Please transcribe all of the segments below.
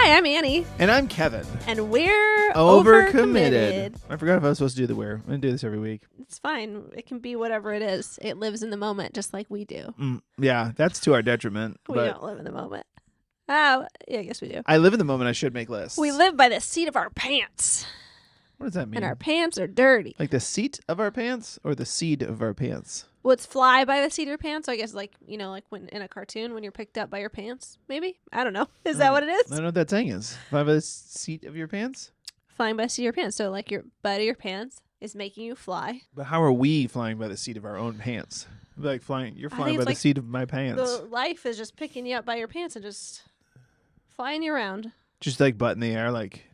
Hi, I'm Annie. And I'm Kevin. And we're Overcommitted. I forgot if I was supposed to do the we're. I'm going to do this every week. It's fine. It can be whatever it is. It lives in the moment just like we do. Yeah, that's to our detriment. We don't live in the moment. Oh, yeah, I guess we do. I live in the moment. I should make lists. We live by the seat of our pants. What does that mean? And our pants are dirty. Like the seat of our pants or the seed of our pants? Well, it's fly by the seat of your pants. So I guess like when in a cartoon when you're picked up by your pants, maybe? I don't know. Is that what it is? I don't know what that saying is. Fly by the seat of your pants? Flying by the seat of your pants. So like your butt of your pants is making you fly. But how are we flying by the seat of our own pants? Like you're flying by the seat of my pants. The life is just picking you up by your pants and just flying you around. Just like butt in the air, like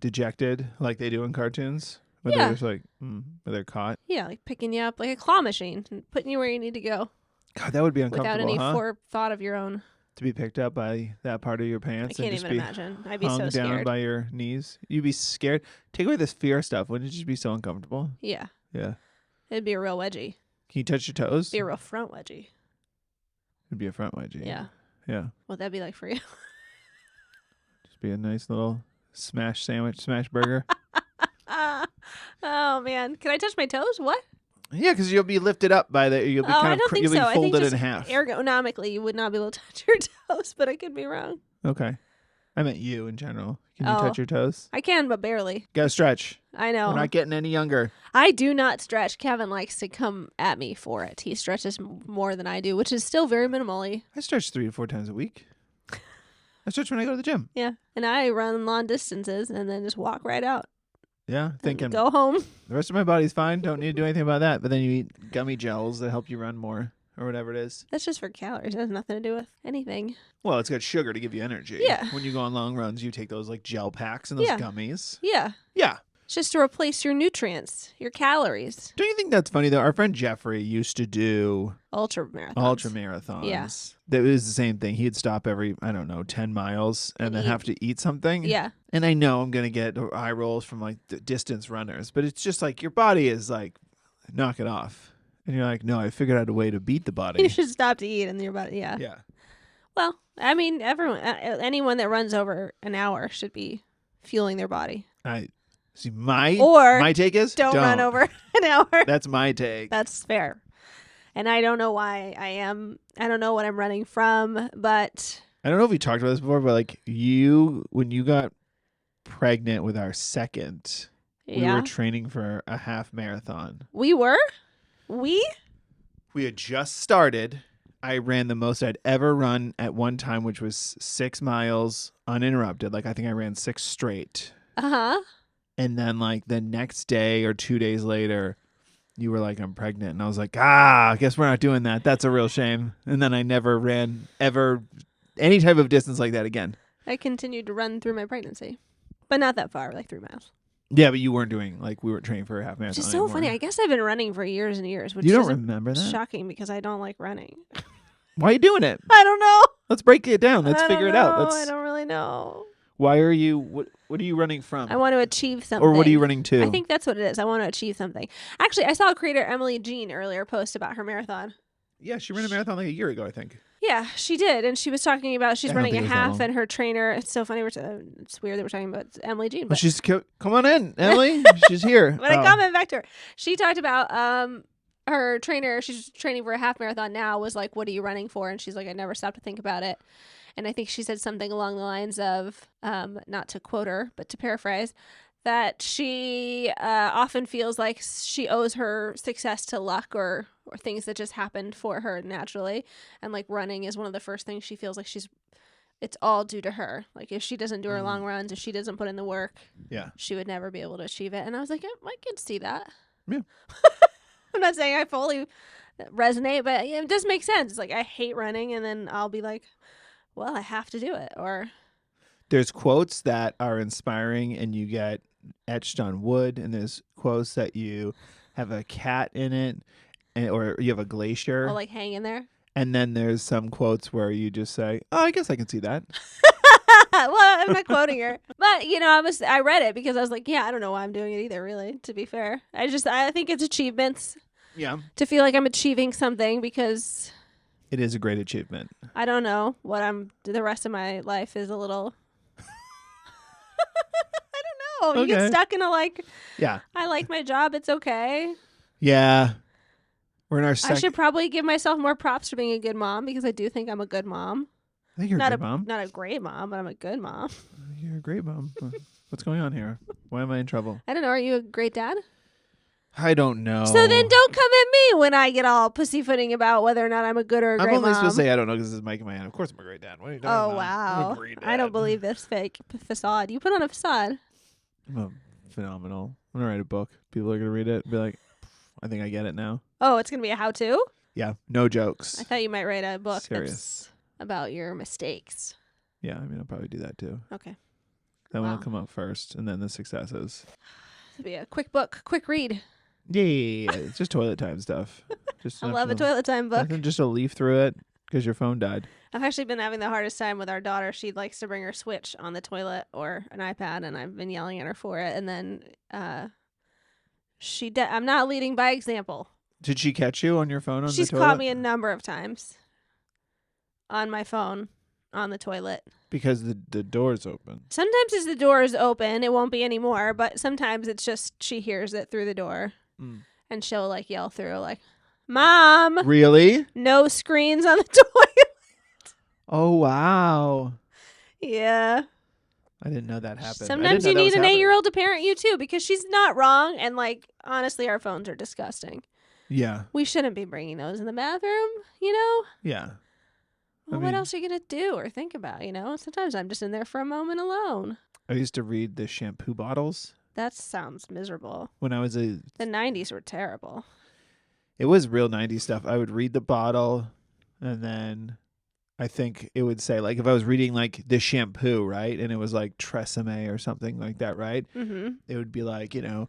dejected, like they do in cartoons. Where Yeah. they're just like, where they're caught. Yeah, like picking you up like a claw machine and putting you where you need to go. God, that would be uncomfortable, without any huh? forethought of your own. To be picked up by that part of your pants I can't and just even be imagine. I'd be hung so down scared. by your knees. You'd be scared. Take away this fear stuff. Wouldn't it just be so uncomfortable? Yeah. Yeah. It'd be a real wedgie. Can you touch your toes? Be a real front wedgie. It'd be a front wedgie. Yeah. Yeah. What'd that be like for you? Just be a nice little smash sandwich, smash burger. Oh, man. Can I touch my toes? What? Yeah, because you'll be lifted up by the. You'll be I kind of don't think you'll be so. I think folded just in half. ergonomically, you would not be able to touch your toes, but I could be wrong. Okay. I meant you in general. Can you Oh. touch your toes? I can, but barely. Gotta stretch. I know. We're not getting any younger. I do not stretch. Kevin likes to come at me for it. He stretches more than I do, which is still very minimally. I stretch 3 to 4 times a week. I stretch when I go to the gym. Yeah. And I run long distances and then just walk right out. Yeah, thinking Go home. the rest of my body's fine. Don't need to do anything about that. But then you eat gummy gels that help you run more or whatever it is. That's just for calories. It has nothing to do with anything. Well, it's got sugar to give you energy. Yeah. When you go on long runs, you take those like gel packs and those Yeah. gummies. Yeah. Yeah. It's just to replace your nutrients, your calories. Don't you think that's funny though? Our friend Jeffrey used to do Ultra marathons. ultra marathons. Yeah. That was the same thing. He'd stop every, 10 miles and then eat. have to eat something. Yeah. And I know I'm going to get eye rolls from like the distance runners, but it's just like your body is like, knock it off. And you're like, no, I figured out a way to beat the body. You should stop to eat and your body. Yeah. Yeah. Well, I mean, anyone that runs over an hour should be fueling their body. I see my take is Don't run over an hour. That's my take. That's fair. And I don't know why I don't know what I'm running from, but I don't know if we talked about this before, but like when you got pregnant with our second, we were training for a half marathon. We had just started. I ran the most I'd ever run at one time, which was 6 miles uninterrupted. Like I think I ran 6 straight. Uh-huh. And then like the next day or 2 days later, you were like, I'm pregnant. And I was like, I guess we're not doing that. That's a real shame. And then I never ran any type of distance like that again. I continued to run through my pregnancy, but not that far, like 3 miles. Yeah, but you weren't doing, like, we weren't training for a half marathon. Which is so anymore. funny. I guess I've been running for years and years, which You don't is remember that? shocking because I don't like running. Why are you doing it? I don't know. Let's break it down. Let's figure it out. I don't really know. Why are you, what are you running from? I want to achieve something. Or what are you running to? I think that's what it is. I want to achieve something. Actually, I saw creator Emily Jean earlier post about her marathon. Yeah, she ran a marathon like a year ago, I think. Yeah, she did. And she was talking about she's I don't running a think it was that half long. and her trainer. It's so funny. It's weird that we're talking about Emily Jean. Well, But she's, come on in, Emily. She's here. when I comment back to her, she talked about her trainer. She's training for a half marathon now. Was like, what are you running for? And she's like, I never stopped to think about it. And I think she said something along the lines of, not to quote her, but to paraphrase, that she often feels like she owes her success to luck or things that just happened for her naturally. And like running is one of the first things she feels like it's all due to her. Like if she doesn't do her long runs, if she doesn't put in the work, she would never be able to achieve it. And I was like, I could see that. Yeah. I'm not saying I fully resonate, but it does make sense. It's like I hate running and then I'll be like, well, I have to do it. Or there's quotes that are inspiring and you get etched on wood, and there's quotes that you have a cat in it, or you have a glacier. I'll like hang in there. And then there's some quotes where you just say, oh, I guess I can see that. Well, I'm not quoting her, but I read it because I was like, yeah, I don't know why I'm doing it either. Really, to be fair, I think it's achievements. Yeah, to feel like I'm achieving something because it is a great achievement. I don't know what the rest of my life is a little No, you get Okay. stuck in a like, Yeah. I like my job. It's okay. Yeah. We're in our I second. should probably give myself more props for being a good mom because I do think I'm a good mom. I think you're a Not good mom. not a great mom, but I'm a good mom. You're a great mom. What's going on here? Why am I in trouble? I don't know. Are you a great dad? I don't know. So then don't come at me when I get all pussyfooting about whether or not I'm a good or a I'm great only mom. supposed to say I don't know because this is Mike in my hand. Of course I'm a great dad. What are you talking Oh, about? wow. I'm a great dad. I don't believe this fake facade. You put on a facade. I'm a phenomenal. I'm gonna write a book. People are gonna read it and be like, I think I get it now. Oh, it's going to be a how-to? Yeah, no jokes. I thought you might write a book Serious. that's about your mistakes. Yeah, I mean I'll probably do that too. Okay. That one Wow. will come out first, and then the successes. It'll be a quick book, quick read. Yeah, it's just toilet time stuff. Just I enough love a to- toilet time book. nothing, just to leaf through it because your phone died. I've actually been having the hardest time with our daughter. She likes to bring her Switch on the toilet or an iPad, and I've been yelling at her for it. And then I'm not leading by example. Did she catch you on your phone on She's the toilet? caught me a number of times on my phone on the toilet. Because the door's open. Sometimes as the door is open, it won't be anymore, but sometimes it's just she hears it through the door and she'll like yell through like, "Mom, Really? no screens on the toilet." Oh wow! Yeah. I didn't know that happened. I Sometimes didn't know you that was need an happening. 8-year-old to parent you too because she's not wrong. And like, honestly, our phones are disgusting. Yeah, We shouldn't be bringing those in the bathroom, you know? yeah. Well, I what mean- else are you going to do or think about, you know? Sometimes I'm just in there for a moment alone. I used to read the shampoo bottles That sounds miserable. when I was a. The 90s were terrible. It was real 90s stuff. I would read the bottle, and then I think it would say like if I was reading like the shampoo, right, and it was like Tresemme or something like that, right? Mm-hmm. It would be like, you know,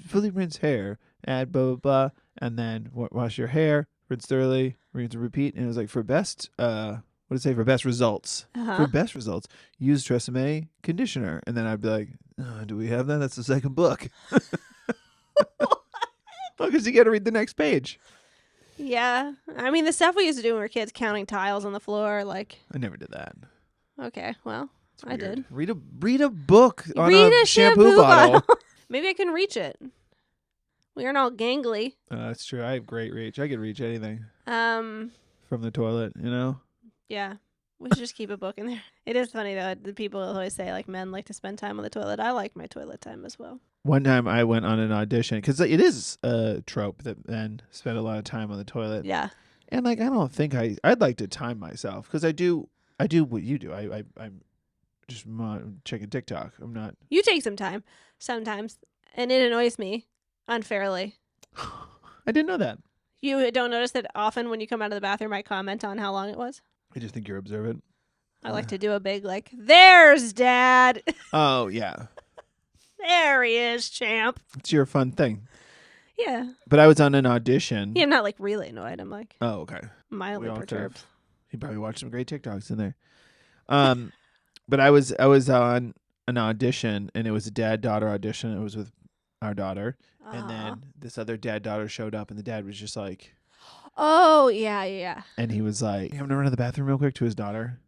fully rinse hair, add blah blah blah, and then wash your hair, rinse thoroughly, rinse and repeat. And it was like for best, what did it say? For best results, Uh-huh. for best results, use Tresemme conditioner. And then I'd be like, do we have that? That's the second book. Well, because you got to read the next page. Yeah. I mean, the stuff we used to do when we were kids, counting tiles on the floor, like, I never did that. okay, well, It's I weird. did. Read a book on Read a a shampoo bottle. Maybe I can reach it. We aren't all gangly. That's true. I have great reach. I could reach anything Um, from the toilet, you know? yeah. We should just keep a book in there. It is funny, though. The people always say, like, men like to spend time on the toilet. I like my toilet time as well. One time I went on an audition because it is a trope that men spend a lot of time on the toilet. Yeah. And like I don't think I'd like to time myself because I do what you do. I'm just checking TikTok. I'm not. You take some time sometimes, and it annoys me unfairly. I didn't know that. You don't notice that often when you come out of the bathroom, I comment on how long it was? I just think you're observant. I like to do a big, like, there's Dad. Oh yeah, There he is, champ. it's your fun thing. Yeah. But I was on an audition. Yeah, I'm not, like, really annoyed. I'm, like, Oh okay. mildly all perturbed. could've- You probably watched some great TikToks in there. But I was on an audition and it was a dad-daughter audition. It was with our daughter. And then this other dad-daughter showed up and the dad was just like, Oh, yeah. and he was like, I'm gonna run to the bathroom real quick to his daughter.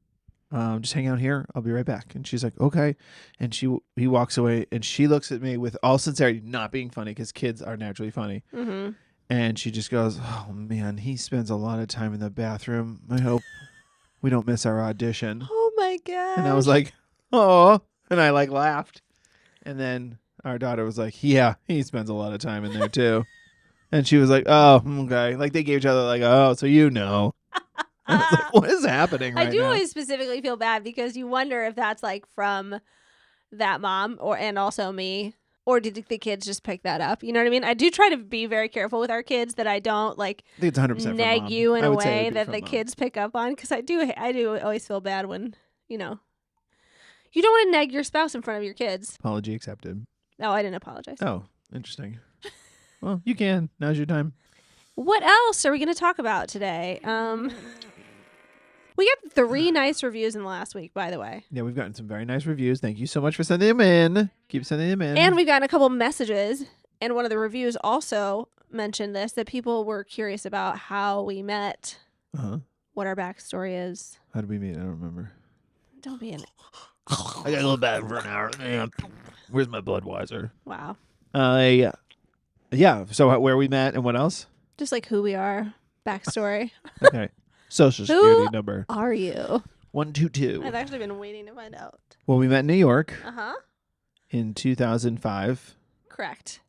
Just hang out here. I'll be right back. And she's like, okay. And he walks away and she looks at me with all sincerity, not being funny because kids are naturally funny. Mm-hmm. And she just goes, oh man, he spends a lot of time in the bathroom. I hope we don't miss our audition. Oh, my God. And I was like, oh, and I like laughed. And then our daughter was like, yeah, he spends a lot of time in there too. And she was like, oh, okay. Like they gave each other like, oh, so you know. And I was like, what is happening right I do now? always specifically feel bad because you wonder if that's, like, from that mom and also me. Or did the kids just pick that up? You know what I mean? I do try to be very careful with our kids that I don't, like, I think it's 100% from nag mom. you in I a would say it way would be that from the mom. kids pick up on because I do always feel bad when, you know, you don't want to nag your spouse in front of your kids. Apology accepted. Oh, I didn't apologize. Oh, interesting. Well, you can. Now's your time. What else are we going to talk about today? We got 3 nice reviews in the last week, by the way. Yeah, we've gotten some very nice reviews. Thank you so much for sending them in. Keep sending them in. And we've gotten a couple messages, and one of the reviews also mentioned this, that people were curious about how we met, uh-huh. what our backstory is. How did we meet? I don't remember. Don't be an I gotta go to the bathroom for an hour. Yeah. Where's my Budweiser? Wow. Yeah. Yeah. So where we met and what else? Just like who we are, backstory. Okay. Social security number Are you? 122. I've actually been waiting to find out. Well, we met in New York Uh-huh. in 2005. Correct.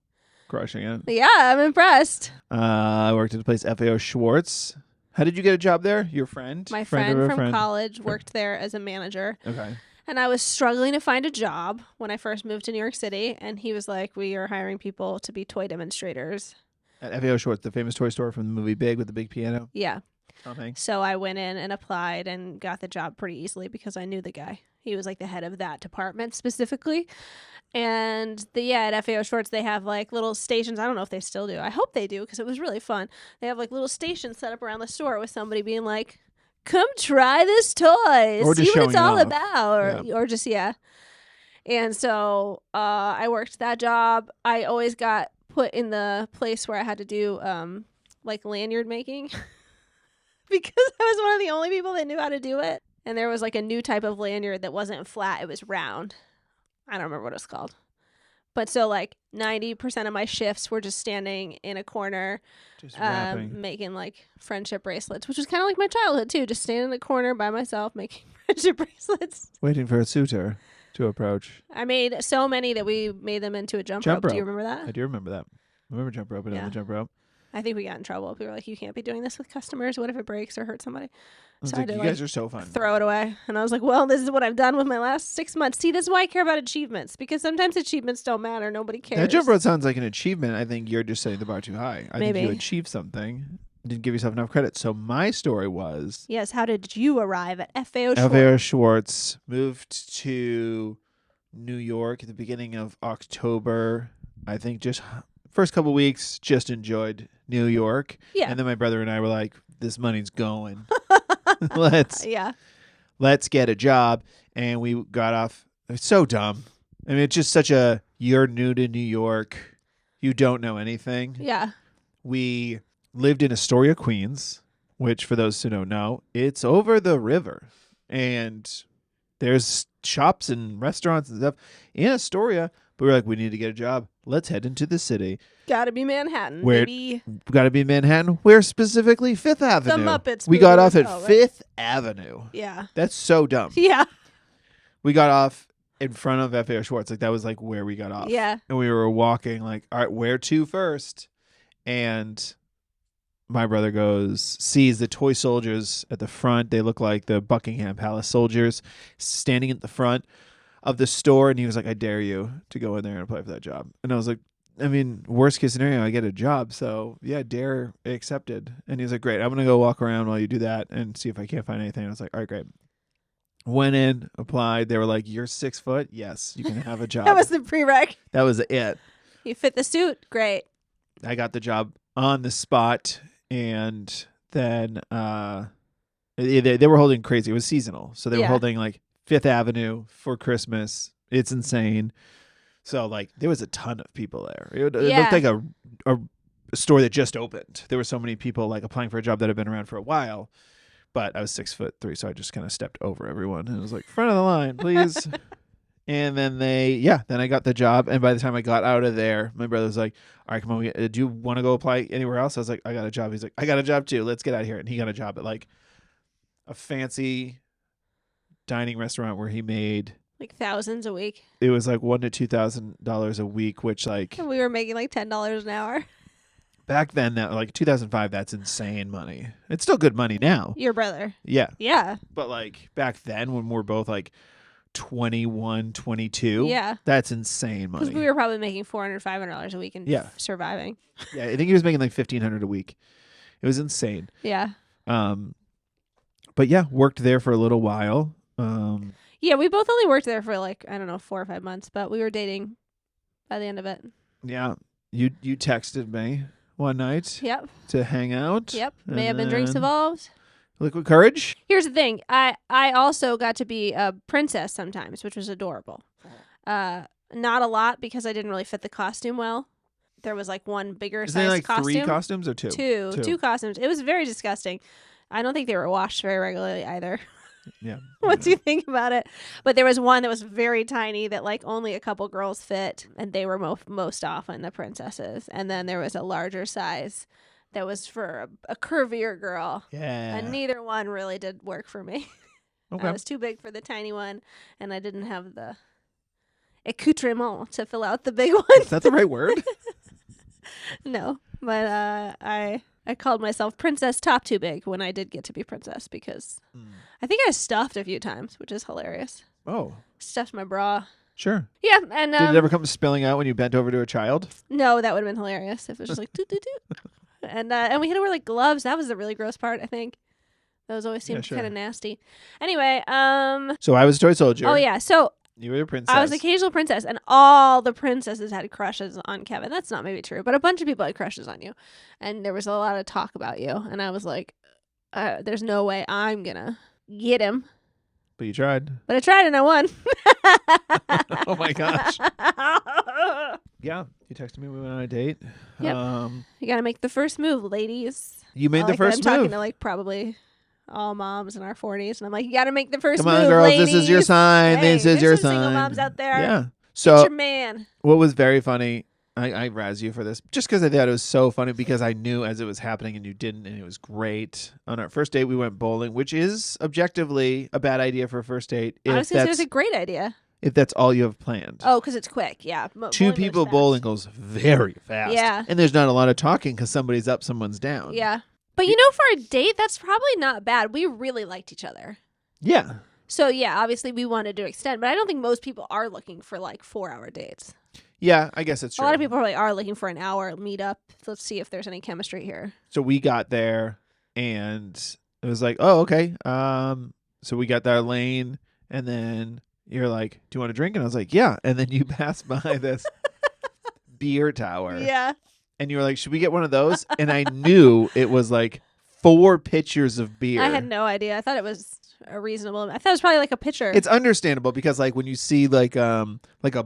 Crushing it. Yeah, I'm impressed. I worked at a place, FAO Schwartz. How did you get a job there? Your friend? My friend of a from college worked there as a manager. Okay. And I was struggling to find a job when I first moved to New York City. And he was like, we are hiring people to be toy demonstrators. At FAO Schwartz, the famous toy store from the movie Big with the big piano. Yeah. Tom Hanks. So I went in and applied and got the job pretty easily because I knew the guy. He was like the head of that department specifically. And at FAO Schwartz, they have like little stations. I don't know if they still do. I hope they do because it was really fun. They have like little stations set up around the store with somebody being like, come try this toy. Or See just what it's showing all off. about. Or just, yeah. And so I worked that job. I always got put in the place where I had to do like lanyard making because I was one of the only people that knew how to do it. And there was like a new type of lanyard that wasn't flat. It was round. I don't remember what it's called. But so like 90% of my shifts were just standing in a corner Just rapping. making like friendship bracelets, which was kind of like my childhood too. Just standing in the corner by myself making friendship bracelets. Waiting for a suitor to approach. I made so many that we made them into a jump rope. Do you remember that? I do remember that. I remember jump rope and Yeah. the jump rope. I think we got in trouble. People were like, you can't be doing this with customers. What if it breaks or hurts somebody? I was So I like, did, you like, guys are so fun. Throw it away. And I was like, well, this is what I've done with my last 6 months. See, this is why I care about achievements, because sometimes achievements don't matter. Nobody cares. That jump rope sounds like an achievement. I think you're just setting the bar too high. I think you Maybe. achieved something. Didn't give yourself enough credit. So my story was Yes, how did you arrive at FAO Schwartz? FAO Schwartz moved to New York at the beginning of October. I think just first couple weeks, just enjoyed New York. Yeah. And then my brother and I were like, this money's going. let's Yeah. let's get a job. And we got off. It's so dumb. I mean, it's just such a, you're new to New York. You don't know anything. Yeah. We lived in Astoria, Queens, which for those who don't know, it's over the river. And there's shops and restaurants and stuff in Astoria. But we're like, we need to get a job. Let's head into the city. Gotta be Manhattan, Where- baby. We got to be in Manhattan. Where specifically? Fifth Avenue. Muppets We got movie off at hotel, right? Fifth Avenue. Yeah. That's so dumb. Yeah. We got off in front of FAO Schwartz. Like, that was like where we got off. Yeah. And we were walking like, all right, where to first? And my brother sees the toy soldiers at the front. They look like the Buckingham Palace soldiers standing at the front of the store. And he was like, I dare you to go in there and apply for that job. And I was like, I mean, worst case scenario, I get a job. So yeah, dare accepted. And he was like, great. I'm going to go walk around while you do that and see if I can't find anything. I was like, all right, great. Went in, applied. They were like, you're 6 foot. Yes, you can have a job. That was the prereq. That was it. You fit the suit. Great. I got the job on the spot. And then they were holding crazy. It was seasonal. So they were Yeah. holding like Fifth Avenue for Christmas. It's insane. So like there was a ton of people there. It Yeah. looked like a store that just opened. There were so many people like applying for a job that had been around for a while. But I was 6'3", so I just kind of stepped over everyone and was like, front of the line, please. And then then I got the job. And by the time I got out of there, my brother was like, all right, come on, do you want to go apply anywhere else? I was like, I got a job. He's like, I got a job too. Let's get out of here. And he got a job at like a fancy dining restaurant where he made, Like thousands a week. it was like $1,000 to $2,000 a week, which like And we were making like $10 an hour. back then, that like 2005, that's insane money. It's still good money now. Your brother. Yeah. Yeah. But like back then when we're both like 21, 22, Yeah. that's insane money. Because we were probably making $400, $500 a week and Yeah. surviving. Yeah, I think he was making like $1,500 a week. It was insane. Yeah. But yeah, worked there for a little while. Yeah, we both only worked there for like, I don't know, 4 or 5 months, but we were dating by the end of it. Yeah, you texted me one night Yep. to hang out. Yep. and May have been drinks then involved. Liquid Courage. Here's the thing. I also got to be a princess sometimes, which was adorable. Not a lot because I didn't really fit the costume well. There was like one bigger Is there size like costume. 3 costumes or 2? Two costumes. It was very disgusting. I don't think they were washed very regularly either. Yeah. once you think about it. But there was one that was very tiny that like only a couple girls fit, and they were most often the princesses. And then there was a larger size that was for a curvier girl, Yeah. and neither one really did work for me. I Okay. was too big for the tiny one, and I didn't have the accoutrement to fill out the big one. Is that the right word? No, but I called myself Princess Top Too Big when I did get to be princess, because I think I stuffed a few times, which is hilarious. Oh, Stuffed my bra. sure. Yeah, and Did it ever come spilling out when you bent over to a child? no, that would have been hilarious if it was just like doo doo doo. And we had to wear like gloves. That was the really gross part, I think. Those always seemed sure. kind of nasty. Anyway, So I was a toy soldier. oh yeah, so You were a princess. I was an occasional princess, and all the princesses had crushes on Kevin. That's not maybe true, but a bunch of people had crushes on you, and there was a lot of talk about you. And I was like, "There's no way I'm gonna get him." But you tried. But I tried, and I won. Oh my gosh. Yeah. You texted me. We went on a date. Yep. You gotta make the first move, ladies. You made the I'm first talking move. to like probably all moms in our 40s, and I'm like, you gotta make the first Come move, on, girls. ladies. This is your sign. Hey, this is your there's some sign. single moms out there. Yeah. Get So your man. what was very funny, I razz you for this just because I thought it was so funny, because I knew as it was happening and you didn't, and it was great. On our first date, we went bowling, which is objectively a bad idea for a first date I was gonna say it was a great idea. if that's all you have planned. Oh, because it's quick. Yeah. Two Bowling people goes fast. bowling goes very fast. Yeah. And there's not a lot of talking because somebody's up, someone's down. Yeah. But you know, for a date, that's probably not bad. We really liked each other. Yeah. So yeah, obviously we wanted to extend, but I don't think most people are looking for like 4-hour dates. Yeah, I guess it's A true. lot of people probably are looking for an hour meetup. Let's see if there's any chemistry here. So we got there and it was like, oh, okay. So we got our lane, and then you're like, do you want a drink? And I was like, yeah. And then you passed by this beer tower. Yeah. And you were like, should we get one of those? And I knew it was like 4 pitchers of beer. I had no idea. I thought it was a reasonable. I thought it was probably like a pitcher. It's understandable because like when you see like a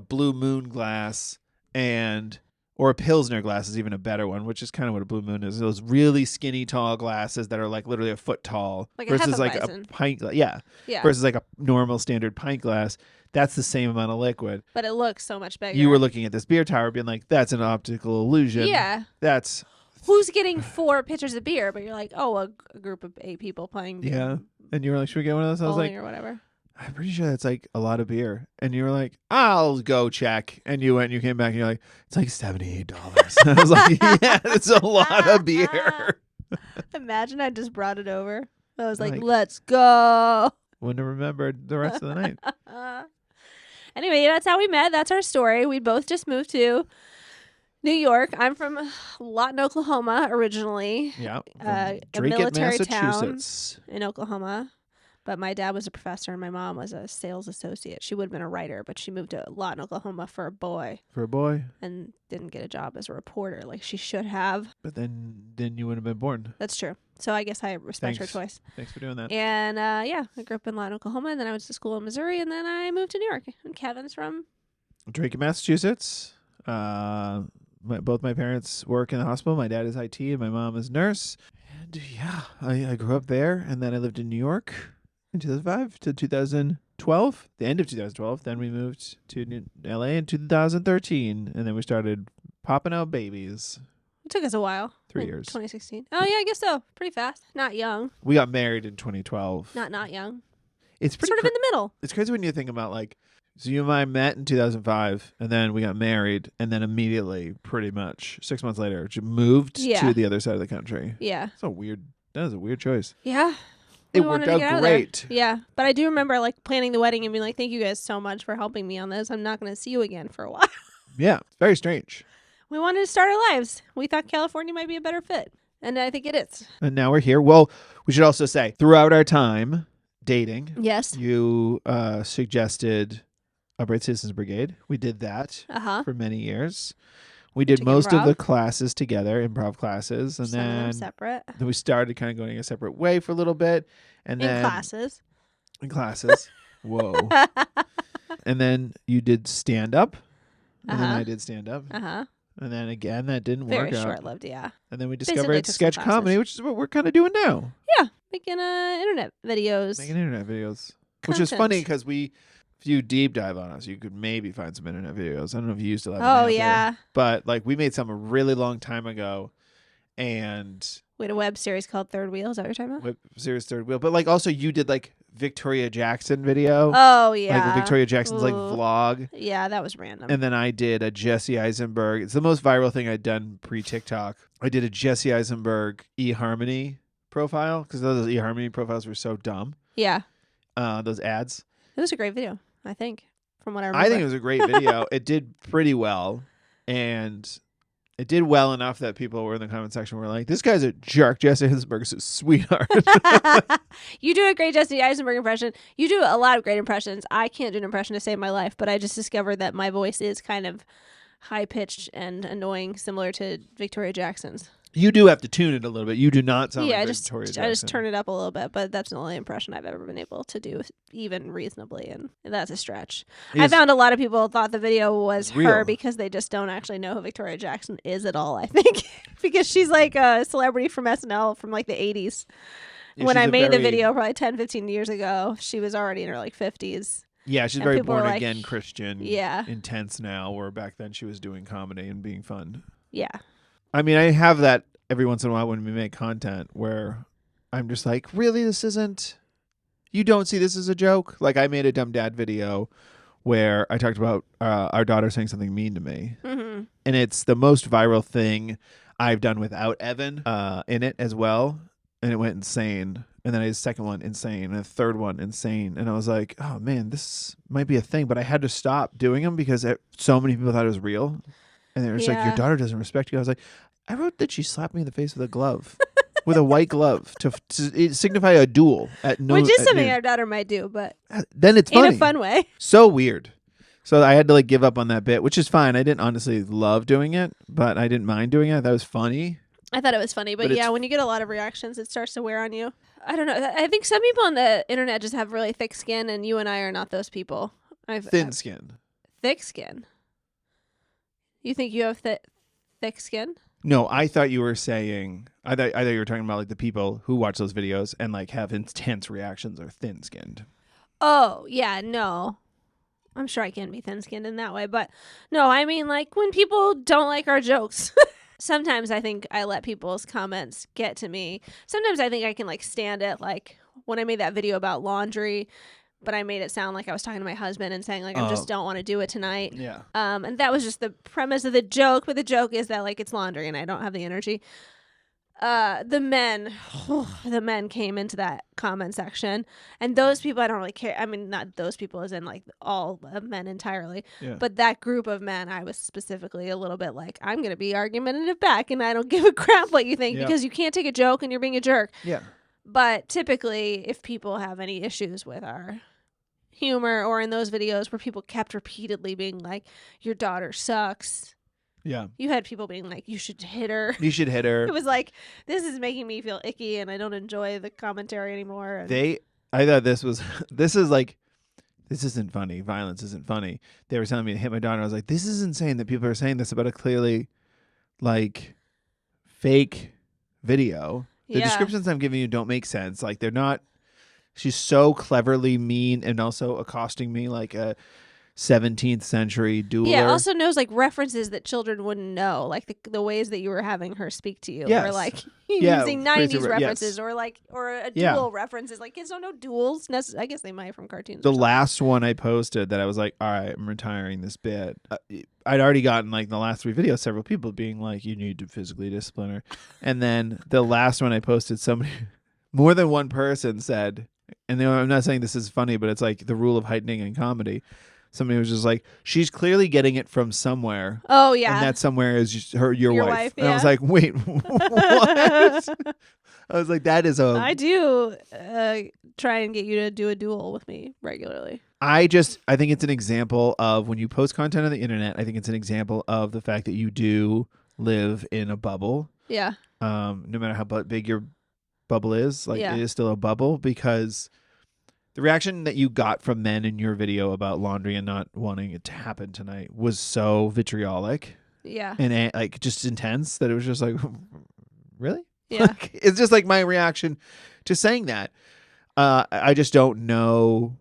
Blue Moon glass or a Pilsner glass is even a better one, which is kind of what a Blue Moon is. Those really skinny tall glasses that are like literally a foot tall Like a versus like a Hefeweizen. pint glass. Yeah. Yeah. Versus like a normal standard pint glass. That's the same amount of liquid. But it looks so much bigger. You were looking at this beer tower being like, that's an optical illusion. Yeah. That's Who's getting 4 pitchers of beer? But you're like, oh, a group of 8 people playing yeah. And you were like, should we get one of those? I was bowling like, or whatever. I'm pretty sure that's like a lot of beer. And you were like, I'll go check. And you went and you came back and you're like, it's like $78. I was like, yeah, it's a lot of beer. Imagine I just brought it over. I was like, Like- let's go. Wouldn't have remembered the rest of the night. Anyway, that's how we met. That's our story. We both just moved to New York. I'm from Lawton, Oklahoma, originally Yeah. a Drake it, military town Massachusetts. in Oklahoma. But my dad was a professor and my mom was a sales associate. She would have been a writer, but she moved to Lawton, Oklahoma for a boy For a boy. and didn't get a job as a reporter like she should have. But then you wouldn't have been born. That's true. So I guess I respect Thanks. her choice. Thanks for doing that. And yeah, I grew up in Lawton, Oklahoma, and then I went to school in Missouri, and then I moved to New York. And Kevin's from Drake in Massachusetts. Both my parents work in the hospital. My dad is IT and my mom is nurse. And yeah, I grew up there, and then I lived in New York in 2005 to 2012, the end of 2012. Then we moved to LA in 2013, and then we started popping out babies. It took us a while. 3 like years. 2016. Oh yeah, I guess so. Pretty fast. Not young. We got married in 2012. Not young. It's pretty Sort of in the middle. It's crazy when you think about like, so you and I met in 2005, and then we got married, and then immediately, pretty much 6 months later, moved to the other side of the country. Yeah. That was a weird choice. Yeah. It We worked wanted to out get out of there. great. Yeah. But I do remember like planning the wedding and being like, thank you guys so much for helping me on this. I'm not going to see you again for a while. Yeah, it's very strange. We wanted to start our lives. We thought California might be a better fit. And I think it is. And now we're here. Well, we should also say, throughout our time dating, Yes. you suggested Upright Citizens Brigade. We did that Uh-huh. for many years. We did Took most of improv. the classes together, improv classes, and Some of them then separate. we started kind of going a separate way for a little bit, and then In classes. in classes. Whoa! And then you did stand up, and then Uh-huh. I did stand up, Uh-huh. and then again that didn't Very work out. short-lived, yeah. And then we Basically discovered took some sketch classes. comedy, which is what we're kind of doing now. Yeah. making internet videos. Making internet videos. Which is Content. funny because if you deep dive on us, you could maybe find some internet videos. I don't know if you still have any Oh out yeah. there. But like we made some a really long time ago, and We had a web series called Third Wheel. Is that what you're talking about? web series Third Wheel. But like also you did like Victoria Jackson video. Oh yeah. Like Victoria Jackson's like Ooh. vlog. Yeah, that was random. And then I did a Jesse Eisenberg. It's the most viral thing I'd done pre-TikTok. I did a Jesse Eisenberg eHarmony profile because those eHarmony profiles were so dumb. Yeah. Those ads. It was a great video, I think, from what I remember. I think it was a great video. It did pretty well. And it did well enough that people were in the comment section were like, this guy's a jerk. Jesse Eisenberg's a sweetheart. You do a great Jesse Eisenberg impression. You do a lot of great impressions. I can't do an impression to save my life, but I just discovered that my voice is kind of high-pitched and annoying, similar to Victoria Jackson's. You do have to tune it a little bit. You do not sound like I Victoria Jackson. just turn it up a little bit, but that's the only impression I've ever been able to do even reasonably, and that's a stretch. I found a lot of people thought the video was real. her because they just don't actually know who Victoria Jackson is at all, I think. Because she's like a celebrity from SNL from like the 80s. Yeah, when she's I a made the very- video probably 10, 15 years ago, she was already in her like 50s. Yeah, she's And very people were born like, again Christian. yeah. Intense now, where back then she was doing comedy and being fun. Yeah. I mean, I have that every once in a while when we make content where I'm just like, really, this isn't, you don't see this as a joke? Like I made a Dumb Dad video where I talked about our daughter saying something mean to me. Mm-hmm. And it's the most viral thing I've done without Evan in it as well. And it went insane. And then I did a second one, insane. And a third one, insane. And I was like, oh man, this might be a thing. But I had to stop doing them because so many people thought it was real. And they were just like, your daughter doesn't respect you. I was like, I wrote that she slapped me in the face with a glove, with a white glove to signify a duel at no. Which is at something noon. our daughter might do, but Then it's in funny. a fun way. So weird. So I had to like give up on that bit, which is fine. I didn't honestly love doing it, but I didn't mind doing it. That was funny. I thought it was funny, but But yeah, when you get a lot of reactions, it starts to wear on you. I don't know. I think some people on the internet just have really thick skin, and you and I are not those people. Thin skin. Thick skin. You think you have thick skin? No, I thought you were saying. I thought you were talking about like the people who watch those videos and like have intense reactions are thin skinned. Oh yeah, no. I'm sure I can be thin skinned in that way, but no, I mean like when people don't like our jokes. Sometimes I think I let people's comments get to me. Sometimes I think I can like stand it, like when I made that video about laundry, but I made it sound like I was talking to my husband and saying like I just don't want to do it tonight. Yeah. And that was just the premise of the joke, but the joke is that like it's laundry and I don't have the energy. The men came into that comment section, and those people I don't really care. I mean, not those people as in like all men entirely, Yeah. but that group of men, I was specifically a little bit like, I'm going to be argumentative back, and I don't give a crap what you think because you can't take a joke and you're being a jerk. Yeah. But typically, if people have any issues with our humor or in those videos where people kept repeatedly being like, your daughter sucks. Yeah. You had people being like, you should hit her. You should hit her. It was like, this is making me feel icky and I don't enjoy the commentary anymore. And I thought this isn't funny. Violence isn't funny. They were telling me to hit my daughter. I was like, this is insane that people are saying this about a clearly like fake video. The descriptions I'm giving you don't make sense. Like they're not, she's so cleverly mean and also accosting me like a 17th century dueler. Yeah, also knows like references that children wouldn't know, like the ways that you were having her speak to you, Yes. or like Yeah, using crazy 90s references, yes. or a Yeah. duel references. Like kids don't know duels. I guess they might from cartoons. The or something. last one I posted that I was like, all right, I'm retiring this bit. I'd already gotten like the last 3 videos, several people being like, you need to physically discipline her. And then the last one I posted, somebody, more than one person said, and I'm not saying this is funny, but it's like the rule of heightening in comedy. Somebody was just like, she's clearly getting it from somewhere. Oh yeah, And that somewhere is just your wife. And I was yeah. like, wait, what? I was like, that is I do try and get you to do a duel with me regularly. I think it's an example of when you post content on the internet, I think it's an example of the fact that you do live in a bubble. Yeah. No matter how big your bubble is, like Yeah. it is still a bubble, because the reaction that you got from men in your video about laundry and not wanting it to happen tonight was so vitriolic Yeah. and like just intense that it was just like, really? Yeah. Like, it's just like my reaction Just saying that. I just don't know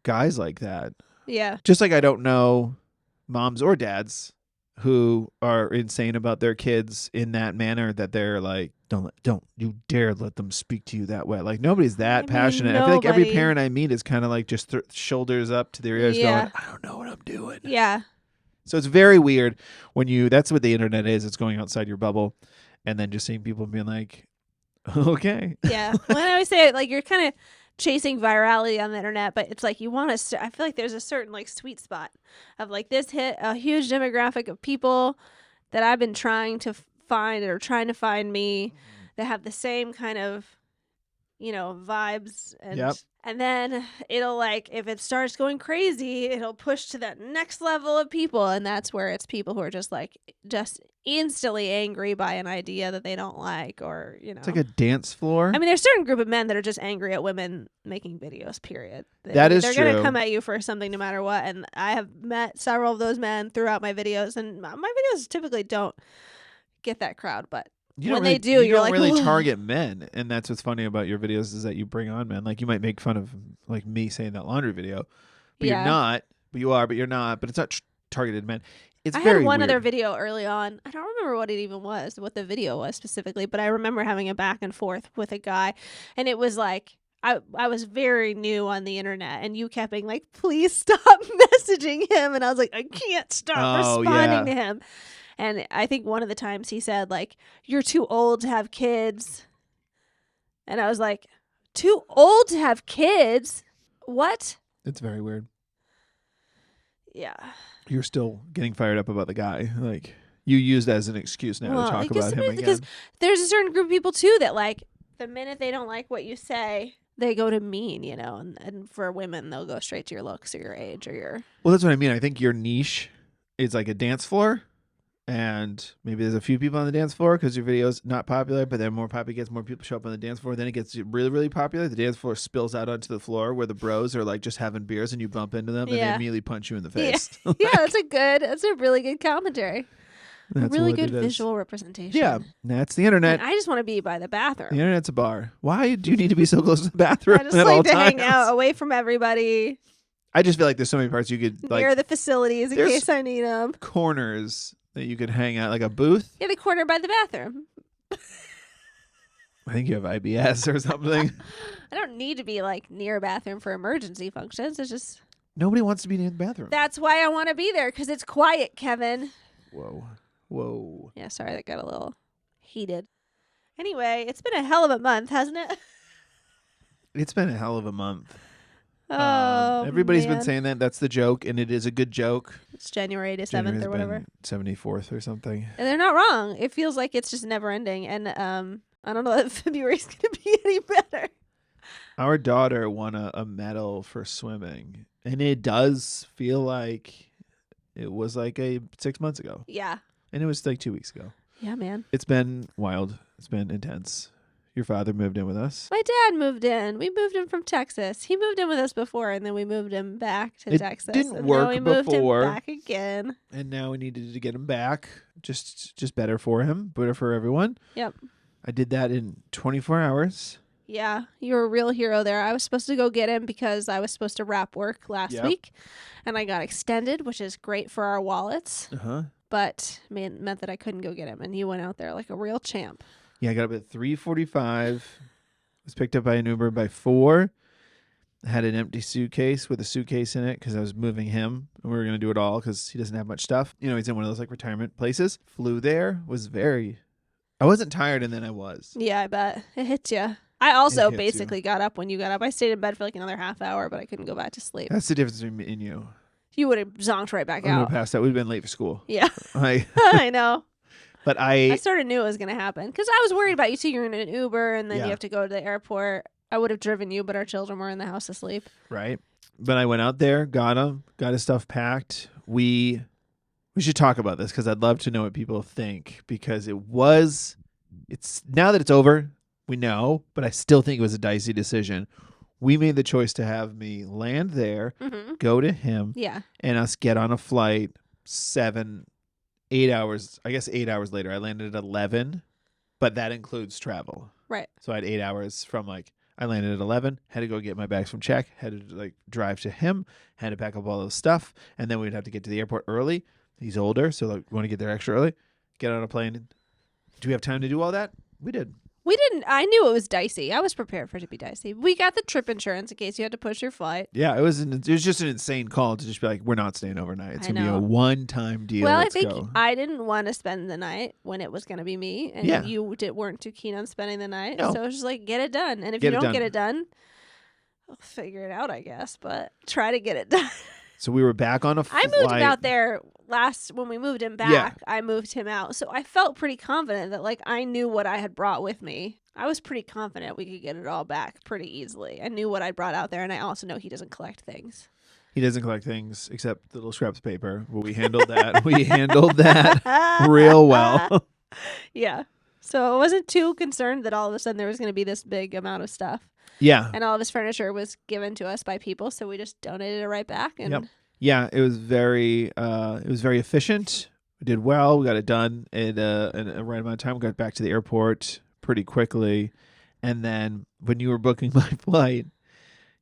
guys like that. Yeah. Just like I don't know moms or dads who are insane about their kids in that manner that they're like, don't you dare let them speak to you that way. Like nobody's that passionate. I feel like every parent I meet is kind of like just shoulders up to their ears going, I don't know what I'm doing. Yeah. So it's very weird when that's what the internet is. It's going outside your bubble and then just seeing people being like, okay. Yeah. When I always say it, like you're kind of chasing virality on the internet, but it's like you want to. I feel like there's a certain like sweet spot of like this hit a huge demographic of people that I've been trying to find or trying to find me that have the same kind of vibes and then it'll like if it starts going crazy, it'll push to that next level of people, and that's where it's people who are just instantly angry by an idea that they don't like, or it's like a dance floor. I mean, there's a certain group of men that are just angry at women making videos, period. They're going to come at you for something no matter what, and I have met several of those men throughout my videos, and my videos typically don't get that crowd, but when they do, you don't like, really whoa. target men, and that's what's funny about your videos is that you bring on men. Like you might make fun of like me saying that laundry video, but you're not. But you are, but you're not. But it's not targeted men. I had one weird. other video early on. I don't remember what it even was, what the video was specifically, but I remember having a back and forth with a guy, and it was like I was very new on the internet, and you kept being like, "Please stop messaging him," and I was like, "I can't stop responding to him." And I think one of the times he said, like, "You're too old to have kids," and I was like, "Too old to have kids? What?" It's very weird. Yeah. You're still getting fired up about the guy. Like you used as an excuse now to talk about him again. Because there's a certain group of people too that like the minute they don't like what you say, they go to mean, and for women they'll go straight to your looks or your age or your. Well, that's what I mean. I think your niche is like a dance floor, and maybe there's a few people on the dance floor because your video's not popular, but then more popular gets more people show up on the dance floor. Then it gets really, really popular. The dance floor spills out onto the floor where the bros are like just having beers and you bump into them and they immediately punch you in the face. Yeah, yeah, that's a really good commentary. That's a really good visual representation. Yeah, that's the internet. And I just want to be by the bathroom. The internet's a bar. Why do you need to be so close to the bathroom? I just like to hang out away from everybody. I just feel like there's so many parts you could near the facilities in case I need them. Corners that you could hang out, like a booth. Yeah, the corner by the bathroom. I think you have IBS or something. I don't need to be like near a bathroom for emergency functions. It's just nobody wants to be near the bathroom. That's why I want to be there, because it's quiet, Kevin. Whoa. Yeah, sorry, that got a little heated. Anyway, it's been a hell of a month, hasn't it? It's been a hell of a month. Oh, everybody's been saying that. That's the joke, and it is a good joke. It's January 7th or whatever. 74th or something. And they're not wrong. It feels like it's just never ending, and I don't know that February's going to be any better. Our daughter won a medal for swimming, and it does feel like it was like 6 months ago. Yeah. And it was like 2 weeks ago. Yeah, man. It's been wild. It's been intense. Your father moved in with us. My dad moved in. We moved him from Texas. He moved in with us before, and then we moved him back to Texas. Didn't work we before. Moved him back again. And now we needed to get him back. Just better for him, better for everyone. Yep. I did that in 24 hours. Yeah, you're a real hero there. I was supposed to go get him because I was supposed to wrap work last week, and I got extended, which is great for our wallets. But meant that I couldn't go get him, and he went out there like a real champ. Yeah, I got up at 3:45. Was picked up by an Uber by 4. I had an empty suitcase with a suitcase in it because I was moving him, and we were gonna do it all because he doesn't have much stuff. He's in one of those like retirement places. Flew there. I wasn't tired, and then I was. Yeah, I bet it hits you. I also basically got up when you got up. I stayed in bed for like another half hour, but I couldn't go back to sleep. That's the difference between me and you. You would have zonked right back out. I would have passed out. We'd have been late for school. Yeah. I know. But I sort of knew it was going to happen because I was worried about you too. You're in an Uber and then you have to go to the airport. I would have driven you, but our children were in the house asleep. Right. But I went out there, got him, got his stuff packed. We should talk about this because I'd love to know what people think, because it's now that it's over, we know, but I still think it was a dicey decision. We made the choice to have me land there, go to him, and us get on a flight 8 hours. I guess 8 hours later. I landed at 11, but that includes travel. Right. So I had 8 hours from like I landed at 11, had to go get my bags from check, had to like drive to him, had to pack up all those stuff, and then we'd have to get to the airport early. He's older, so like we want to get there extra early. Get on a plane. Do we have time to do all that? We did. We didn't. I knew it was dicey. I was prepared for it to be dicey. We got the trip insurance in case you had to push your flight. Yeah, it was just an insane call to just be like, we're not staying overnight. It's I gonna be a know. one-time deal. Well, Let's I think go. I didn't want to spend the night when it was going to be me, and Yeah. you weren't too keen on spending the night. No. So it was just like, get it done. And if Get you it don't done. get it done, I'll figure it out, I guess. But try to get it done. So we were back on a I flight. moved him out there when we moved him back. Yeah. I moved him out. So I felt pretty confident that like I knew what I had brought with me. I was pretty confident we could get it all back pretty easily. I knew what I brought out there, and I also know he doesn't collect things. He doesn't collect things except the little scraps of paper. But we handled that. We handled that real well. Yeah. So I wasn't too concerned that all of a sudden there was going to be this big amount of stuff. Yeah. And all of his furniture was given to us by people, so we just donated it right back. And Yep. Yeah, it was very efficient. We did well. We got it done in a right amount of time. We got back to the airport pretty quickly. And then when you were booking my flight,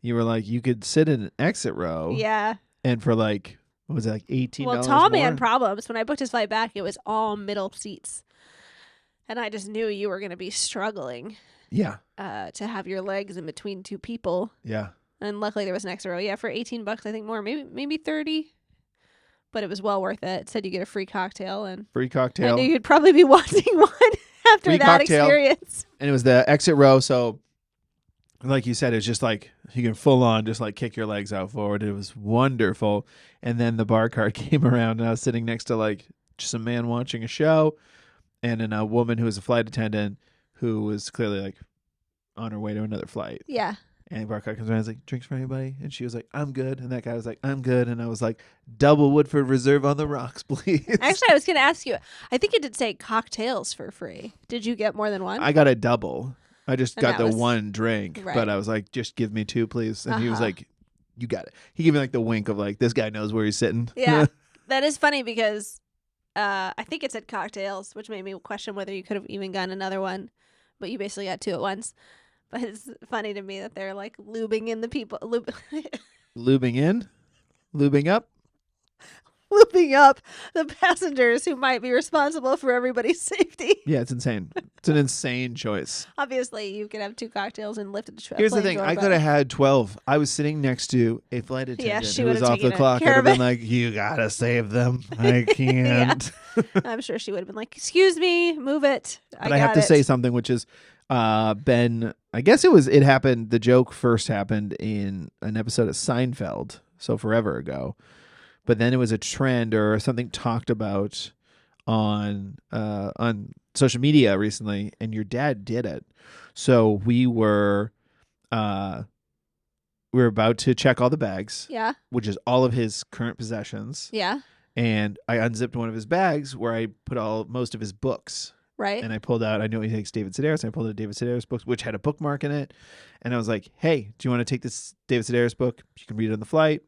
you were like, you could sit in an exit row. yeah. And for like, what was it, like $18 Well, Tommy more? had problems. When I booked his flight back, it was all middle seats. And I just knew you were going to be struggling Yeah. to have your legs in between two people. Yeah. And luckily there was an extra row. Yeah, for $18, I think more, maybe 30. But it was well worth it. It said you get a free cocktail, and Free I cocktail. knew you'd probably be wanting one after Free that cocktail. experience. And it was the exit row. So like you said, it's just like you can full on just like kick your legs out forward. It was wonderful. And then the bar cart came around, and I was sitting next to like just a man watching a show, and then a woman who was a flight attendant who was clearly like on her way to another flight. Yeah. And the bar cart comes around, and was like, drinks for anybody? And she was like, I'm good. And that guy was like, I'm good. And I was like, double Woodford Reserve on the rocks, please. Actually, I was going to ask you. I think it did say cocktails for free. Did you get more than one? I got a double. I just And got that the was- one drink, Right. but I was like, just give me two, please. And he was Uh-huh. like, you got it. He gave me like the wink of like, this guy knows where he's sitting. Yeah. That is funny because I think it said cocktails, which made me question whether you could have even gotten another one. But you basically got two at once. But it's funny to me that they're like lubing in the people. Lubing in? Lubing up? Looping up the passengers who might be responsible for everybody's safety. Yeah, it's insane. It's an insane choice. Obviously, you could have two cocktails and lift the Here's the plane thing. door, I but- could have had 12. I was sitting next to a flight attendant she who was would've off the taken clock. I'd care have of been like, you got to save them. I can't. I'm sure she would have been like, "Excuse me, move it." But I have to say something, which is Ben, I guess it happened, the joke first happened in an episode of Seinfeld, so forever ago. But then it was a trend or something talked about on social media recently, and your dad did it. So we were about to check all the bags, Yeah, which is all of his current possessions. yeah, And I unzipped one of his bags where I put most of his books. right. And I pulled out, I know he takes David Sedaris, and I pulled out David Sedaris books, which had a bookmark in it. And I was like, hey, do you want to take this David Sedaris book? You can read it on the flight,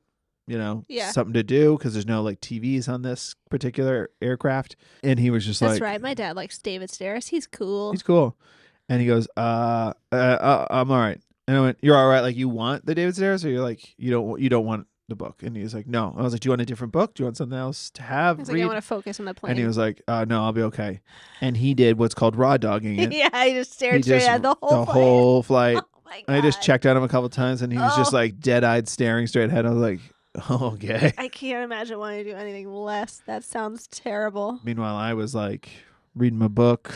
Yeah. something to do, because there's no like TVs on this particular aircraft. And he was just That's like, right. My dad likes David Sedaris. He's cool. he's cool. And he goes, I'm all right. And I went, you're all right? Like, you want the David Sedaris, or you're like, you don't want the book? And he was like, no. I was like, do you want a different book? Do you want something else to have? He's like, I want to focus on the plane. And he was like, no, I'll be okay. And he did what's called raw dogging it. yeah, he just stared He straight just- at the whole plane. whole flight. Oh my god! I just checked on him a couple times, and he was just Oh. like dead-eyed, staring straight ahead. I was like, okay. I can't imagine wanting to do anything less. That sounds terrible. Meanwhile, I was like reading my book,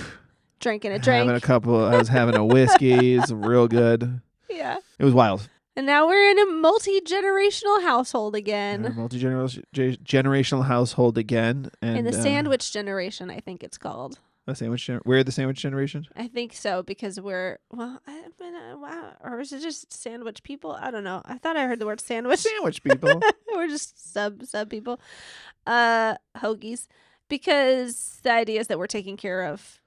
Drinking a having drink. I was having a whiskey. It's real good. Yeah. It was wild. And now we're in a multi-generational household again. In a multi-generational household again. And, In the sandwich generation, I think it's called. We're the sandwich generation? I think so because we're wow, or is it just sandwich people? I don't know. I thought I heard the word sandwich. Sandwich people. We're just sub people, hoagies, because the idea is that we're taking care of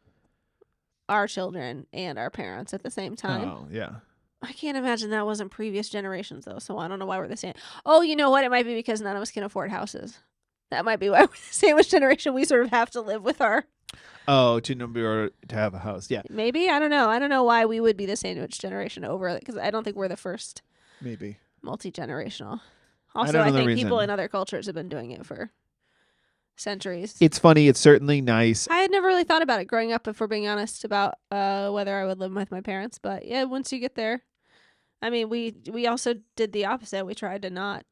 our children and our parents at the same time. Oh, yeah. I can't imagine that wasn't previous generations though. So I don't know why we're the same. Oh, you know what? It might be because none of us can afford houses. That might be why we're the sandwich generation. We sort of have to live with our Oh, to have a house. Yeah, Maybe, I don't know. I don't know why we would be the sandwich generation over it, because I don't think we're the first maybe. multi-generational. I Also, don't I know the think people reason. in other cultures have been doing it for centuries. It's funny. It's certainly nice. I had never really thought about it growing up, if we're being honest, about whether I would live with my parents. But yeah, once you get there, I mean, we also did the opposite. We tried to not,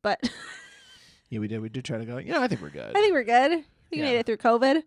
but Yeah, we did. We did try to go. I think we're good. I think we're good. We Yeah. made it through COVID.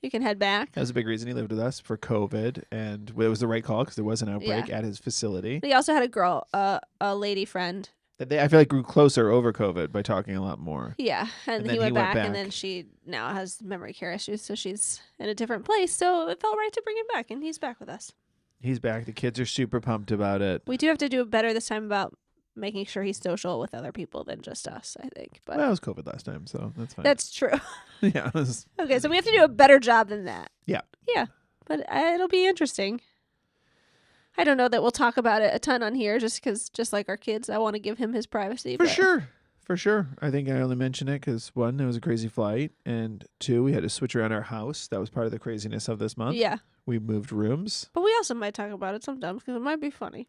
You can head back. That was a big reason he lived with us for COVID, and it was the right call because there was an outbreak Yeah. at his facility. He also had a girl, a lady friend. That I feel like grew closer over COVID by talking a lot more. Yeah, and And he then went he went back, and back. then she now has memory care issues, so she's in a different place. So it felt right to bring him back, and he's back with us. He's back. The kids are super pumped about it. We do have to do better this time about making sure he's social with other people than just us, I think. But Well, it was COVID last time, so that's fine. that's true. Yeah. It was, Okay, so we have to do a better job than that. Yeah. Yeah, but it'll be interesting. I don't know that we'll talk about it a ton on here, just because, just like our kids, I want to give him his privacy. for but sure. For sure. I think I only mention it because, one, it was a crazy flight, and two, we had to switch around our house. That was part of the craziness of this month. Yeah, We moved rooms. but we also might talk about it sometimes because it might be funny.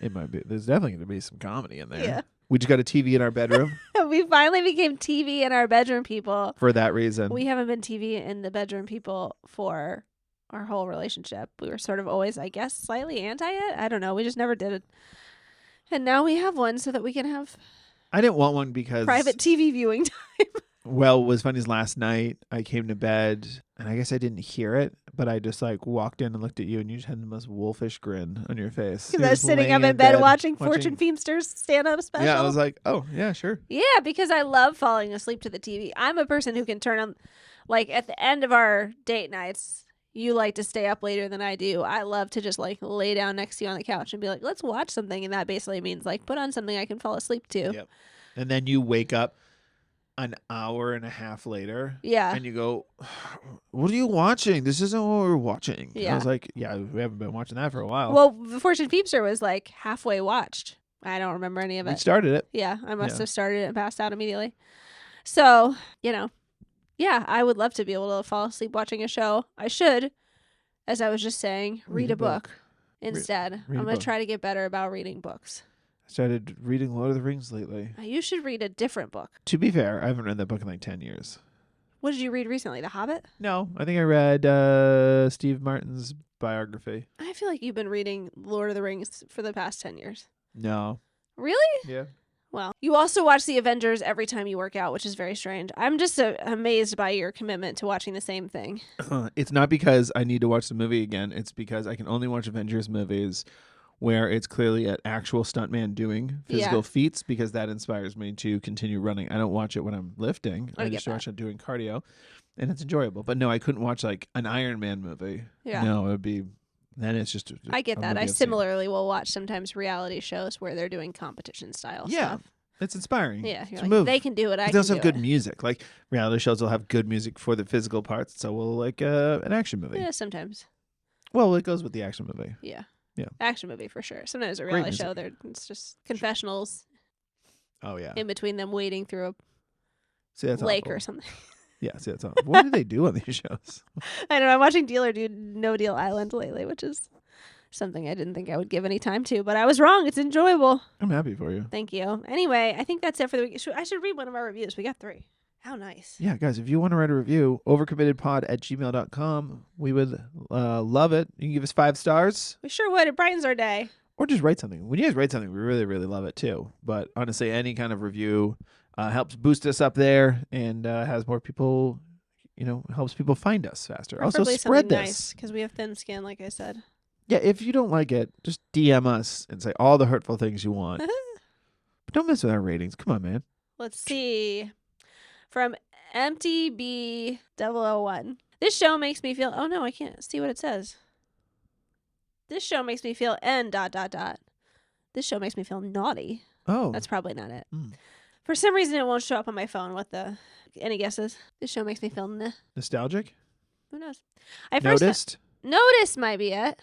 It might be. There's definitely going to be some comedy in there. Yeah. We just got a TV in our bedroom We finally became TV in our bedroom people. for that reason. We haven't been TV in the bedroom people for our whole relationship. We were sort of always, I guess, slightly anti it. I don't know. We just never did it. And now we have one so that we can have I didn't want one because private TV viewing time. Well, what was funny is last night I came to bed and I guess I didn't hear it, but I just like walked in and looked at you and you just had the most wolfish grin on your face. Because You I were was just sitting laying up in bed watching Fortune Feimster's stand-up special. Yeah, I was like, oh, yeah, sure. Yeah, because I love falling asleep to the TV. I'm a person who can turn on, like, at the end of our date nights, you like to stay up later than I do. I love to just, like, lay down next to you on the couch and be like, let's watch something. And that basically means, like, put on something I can fall asleep to. Yep. And then you wake up an hour and a half later Yeah. and you go, what are you watching? This isn't what we're watching. And I Yeah. was like, yeah, we haven't been watching that for a while. Well, the Fortune Feimster was, like, halfway watched. I don't remember any of we it. started it. Yeah, I must Yeah. have started it and passed out immediately. So, yeah, I would love to be able to fall asleep watching a show. I should, as I was just saying, read a book instead. read a I'm going book. to try to get better about reading books. I started reading Lord of the Rings lately. You should read a different book. To be fair, I haven't read that book in like 10 years. What did you read recently? The Hobbit? No, I think I read Steve Martin's biography. I feel like you've been reading Lord of the Rings for the past 10 years. No. Really? Yeah. Well, you also watch The Avengers every time you work out, which is very strange. I'm just amazed by your commitment to watching the same thing. It's not because I need to watch the movie again. It's because I can only watch Avengers movies where it's clearly an actual stuntman doing physical feats because that inspires me to continue running. I don't watch it when I'm lifting. I I get just that. watch it doing cardio, and it's enjoyable. But no, I couldn't watch like an Iron Man movie. Yeah. No, it would be. Then it's just. I get a that. movie I I've seen. similarly will watch sometimes reality shows where they're doing competition style Yeah, stuff. it's inspiring. Yeah, It's you're a like, move. they can do it. I They can also do have good it. music. Like reality shows will have good music for the physical parts. So will like an action movie. Yeah, sometimes. Well, it goes with the action movie. Yeah. Yeah. Action movie for sure. Sometimes a Great reality music. show, it's just confessionals Oh yeah. in between them wading through a See, that's lake awful. or something. Yeah, see, that's awful. What do they do on these shows? I don't know. I'm watching Deal or No Deal Island lately, which is something I didn't think I would give any time to, but I was wrong. It's enjoyable. I'm happy for you. Thank you. Anyway, I think that's it for the week. I should read one of our reviews. We got 3. How nice. Yeah, guys, if you want to write a review, overcommittedpod@gmail.com. We would love it. You can give us 5 stars We sure would. It brightens our day. or just write something. When you guys write something, we really, really love it too. But honestly, any kind of review helps boost us up there and has more people, helps people find us faster. Also, Preferably spread something this. nice because we have thin skin, like I said. Yeah, if you don't like it, just DM us and say all the hurtful things you want. But don't mess with our ratings. Come on, man. Let's see. From Empty B 001. This show makes me feel. Oh no, I can't see what it says. This show makes me feel N ... This show makes me feel naughty. Oh, That's probably not it. Mm. For some reason, it won't show up on my phone. Any guesses? This show makes me feel nostalgic. Who knows? I first Noticed. Notice might be it.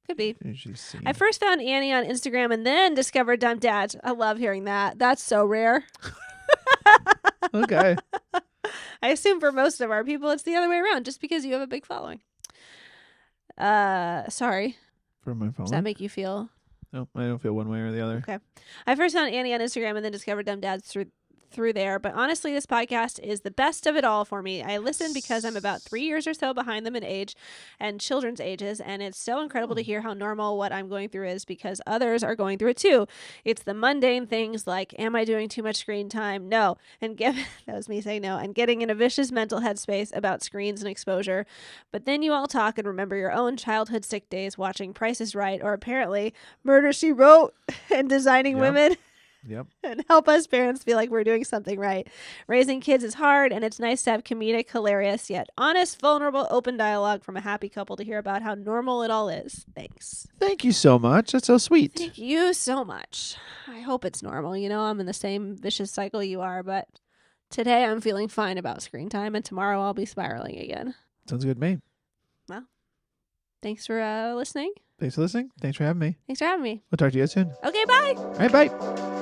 Could be. She's seen. I first found Annie on Instagram and then discovered Dumb Dads. I love hearing that. That's so rare. Okay. I assume for most of our people, it's the other way around, just because you have a big following. Sorry. For my Does that phone. make you feel? No, I don't feel one way or the other. Okay. I first found Annie on Instagram and then discovered Dumb Dads through there. But honestly, this podcast is the best of it all for me. I listen because I'm about 3 years or so behind them in age and children's ages. And it's so incredible to hear how normal what I'm going through is because others are going through it too. It's the mundane things like, am I doing too much screen time? No. And that was me saying no. And getting in a vicious mental headspace about screens and exposure. But then you all talk and remember your own childhood sick days watching Price is Right or apparently Murder, She Wrote and Designing Yep. Women. Yep. And help us parents feel like we're doing something right. Raising kids is hard, and it's nice to have comedic, hilarious, yet honest, vulnerable, open dialogue from a happy couple to hear about how normal it all is. Thanks. Thank you so much. That's so sweet. Thank you so much. I hope it's normal. You know, I'm in the same vicious cycle you are, but today I'm feeling fine about screen time, and tomorrow I'll be spiraling again. Sounds good to me. Thanks for listening. Thanks for listening. Thanks for having me. Thanks for having me. We'll talk to you guys soon. Okay, bye. All right, bye.